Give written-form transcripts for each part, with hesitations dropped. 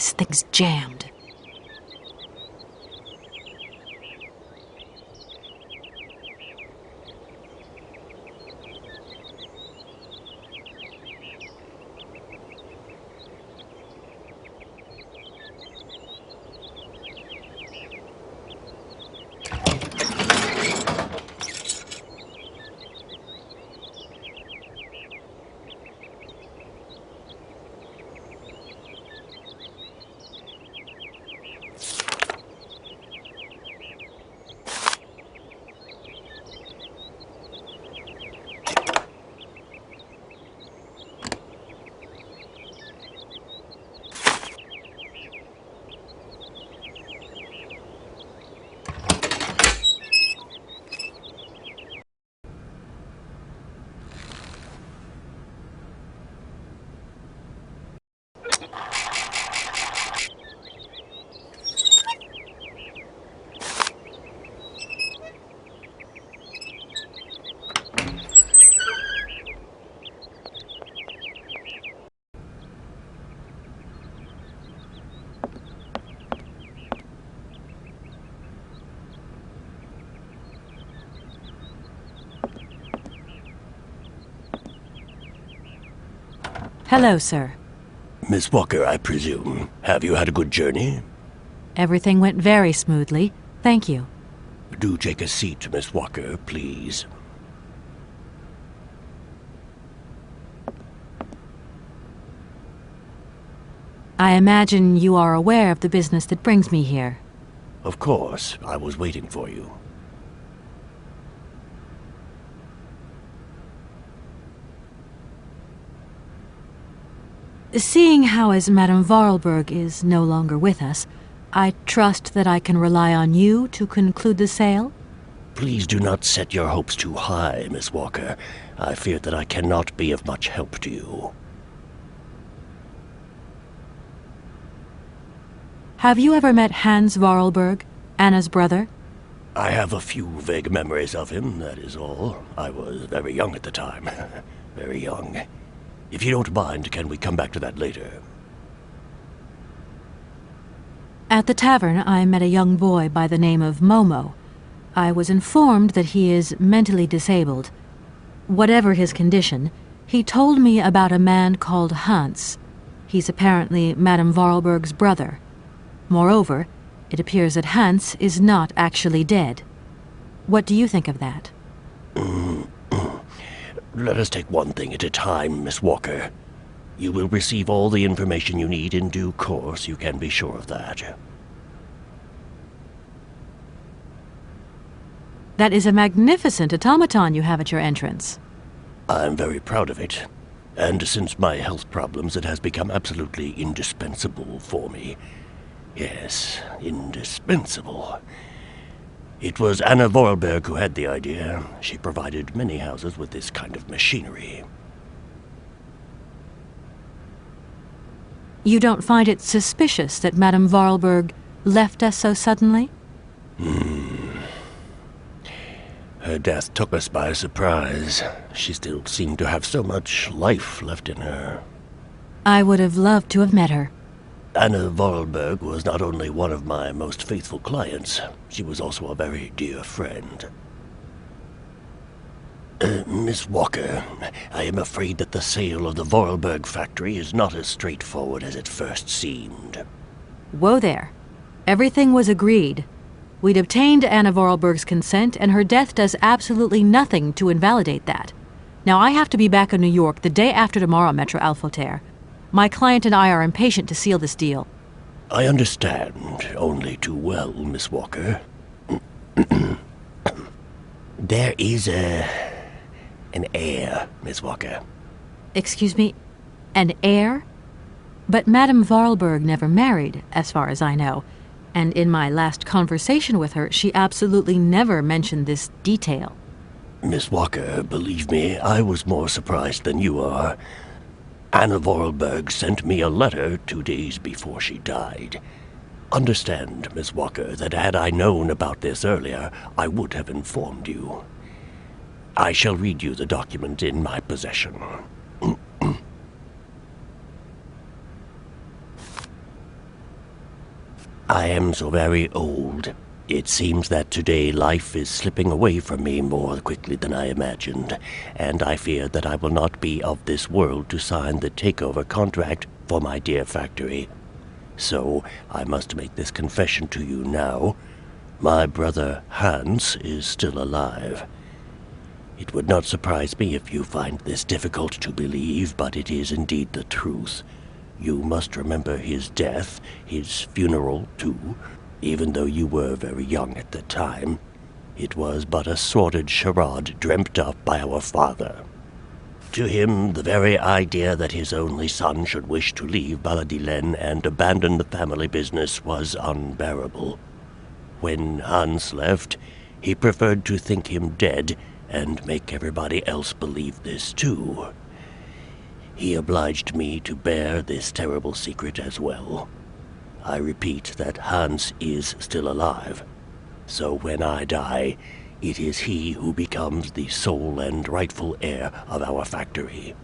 This thing's jammed. Hello, sir. Miss Walker, I presume. Have you had a good journey? Everything went very smoothly. Thank you. Do take a seat, Miss Walker, please. I imagine you are aware of the business that brings me here. Of course. I was waiting for you. Seeing how as Madame Vorarlberg is no longer with us, I trust that I can rely on you to conclude the sale? Please do not set your hopes too high, Miss Walker. I fear that I cannot be of much help to you. Have you ever met Hans Vorarlberg, Anna's brother? I have a few vague memories of him, that is all. I was very young at the time. Very young. If you don't mind, can we come back to that later? At the tavern, I met a young boy by the name of Momo. I was informed that he is mentally disabled. Whatever his condition, he told me about a man called Hans. He's apparently Madame Vorarlberg's brother. Moreover, it appears that Hans is not actually dead. What do you think of that? Let us take one thing at a time, Miss Walker. You will receive all the information you need in due course, you can be sure of that. That is a magnificent automaton you have at your entrance. I'm very proud of it. And since my health problems, it has become absolutely indispensable for me. Yes, indispensable. It was Anna Vorarlberg who had the idea. She provided many houses with this kind of machinery. You don't find it suspicious that Madame Vorarlberg left us so suddenly? Her death took us by surprise. She still seemed to have so much life left in her. I would have loved to have met her. Anna Vorarlberg was not only one of my most faithful clients, she was also a very dear friend. Miss Walker, I am afraid that the sale of the Vorarlberg factory is not as straightforward as it first seemed. Whoa there. Everything was agreed. We'd obtained Anna Vorarlberg's consent, and her death does absolutely nothing to invalidate that. Now I have to be back in New York the day after tomorrow, Maître Alfotaire. My client and I are impatient to seal this deal. I understand only too well, Miss Walker. There is an heir, Miss Walker. Excuse me, an heir? But Madame Vorarlberg never married, as far as I know. And in my last conversation with her, she absolutely never mentioned this detail. Miss Walker, believe me, I was more surprised than you are. Anna Vorarlberg sent me a letter 2 days before she died. Understand, Miss Walker, that had I known about this earlier, I would have informed you. I shall read you the document in my possession. I am so very old. It seems that today life is slipping away from me more quickly than I imagined, and I fear that I will not be of this world to sign the takeover contract for my dear factory. So I must make this confession to you now. My brother Hans is still alive. It would not surprise me if you find this difficult to believe, but it is indeed the truth. You must remember his death, his funeral, too. Even though you were very young at the time, it was but a sordid charade dreamt up by our father. To him, the very idea that his only son should wish to leave Valadilene and abandon the family business was unbearable. When Hans left, he preferred to think him dead and make everybody else believe this too. He obliged me to bear this terrible secret as well. I repeat that Hans is still alive. So when I die, it is he who becomes the sole and rightful heir of our factory.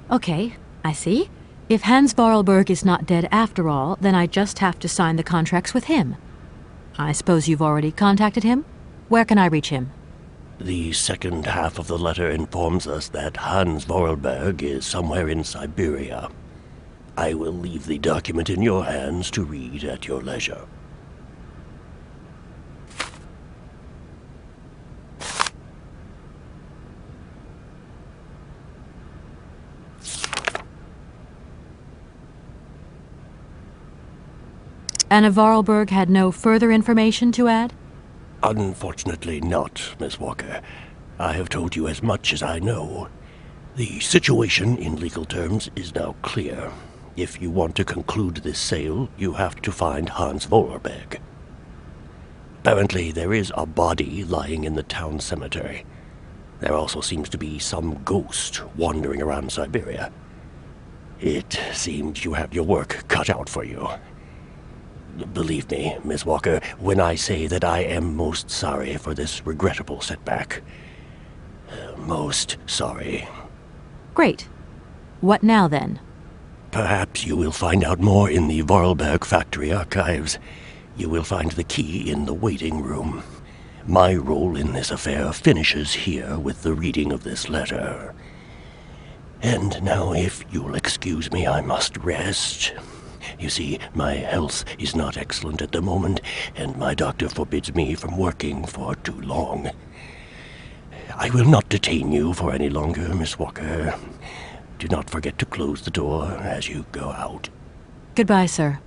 Okay, I see. If Hans Vorarlberg is not dead after all, then I just have to sign the contracts with him. I suppose you've already contacted him? Where can I reach him? The second half of the letter informs us that Hans Vorarlberg is somewhere in Syberia. I will leave the document in your hands to read at your leisure. Anna Vorarlberg had no further information to add? Unfortunately not, Miss Walker. I have told you as much as I know. The situation, in legal terms, is now clear. If you want to conclude this sale, you have to find Hans Vorarlberg. Apparently, there is a body lying in the town cemetery. There also seems to be some ghost wandering around Syberia. It seems you have your work cut out for you. Believe me, Miss Walker, when I say that I am most sorry for this regrettable setback. Most sorry. Great. What now, then? Perhaps you will find out more in the Vorarlberg factory archives. You will find the key in the waiting room. My role in this affair finishes here with the reading of this letter. And now, if you'll excuse me, I must rest. You see, my health is not excellent at the moment, and my doctor forbids me from working for too long. I will not detain you for any longer, Miss Walker. Do not forget to close the door as you go out. Goodbye, sir.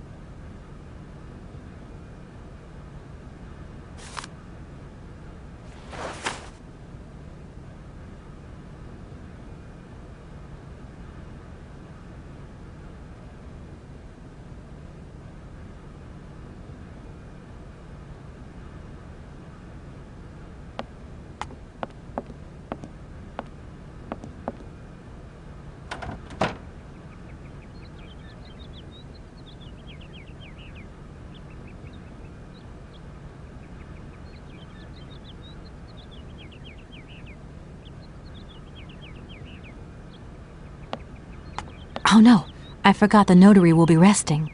Oh no, I forgot the notary will be resting.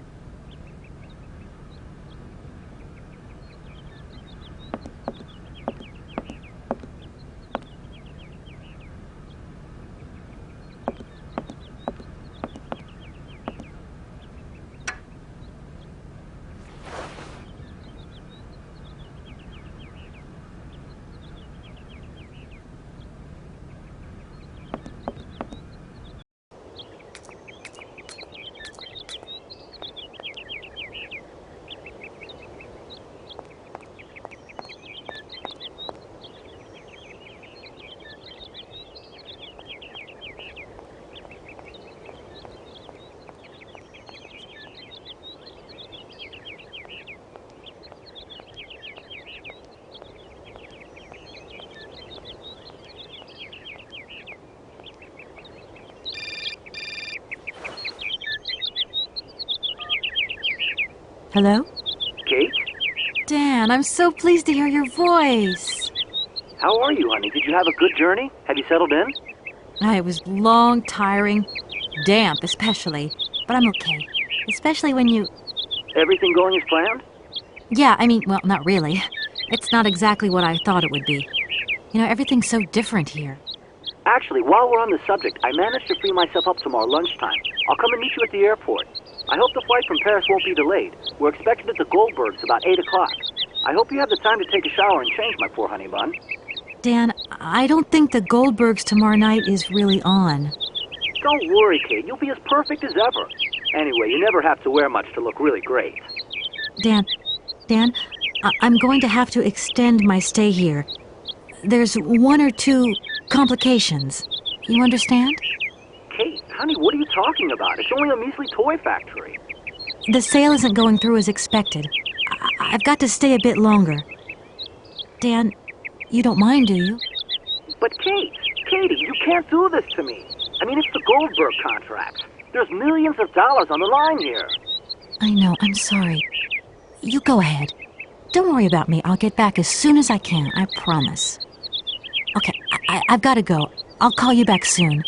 Hello? Kate? Dan, I'm so pleased to hear your voice. How are you, honey? Did you have a good journey? Have you settled in? It was long, tiring, damp especially, but I'm okay. Especially when you... Everything going as planned? Yeah, I mean, well, not really. It's not exactly what I thought it would be. You know, everything's so different here. Actually, while we're on the subject, I managed to free myself up tomorrow lunchtime. I'll come and meet you at the airport. I hope the flight from Paris won't be delayed. We're expected at the Goldbergs about 8 o'clock. I hope you have the time to take a shower and change, my poor honey bun. Dan, I don't think the Goldbergs tomorrow night is really on. Don't worry, Kate. You'll be as perfect as ever. Anyway, you never have to wear much to look really great. Dan, I'm going to have to extend my stay here. There's 1 or 2 complications. You understand? Kate, honey, what are you talking about? It's only a measly toy factory. The sale isn't going through as expected. I've got to stay a bit longer. Dan, you don't mind, do you? But Katie, you can't do this to me. I mean, it's the Goldberg contract. There's millions of dollars on the line here. I know, I'm sorry. You go ahead. Don't worry about me. I'll get back as soon as I can, I promise. Okay, I've got to go. I'll call you back soon.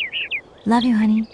Love you, honey.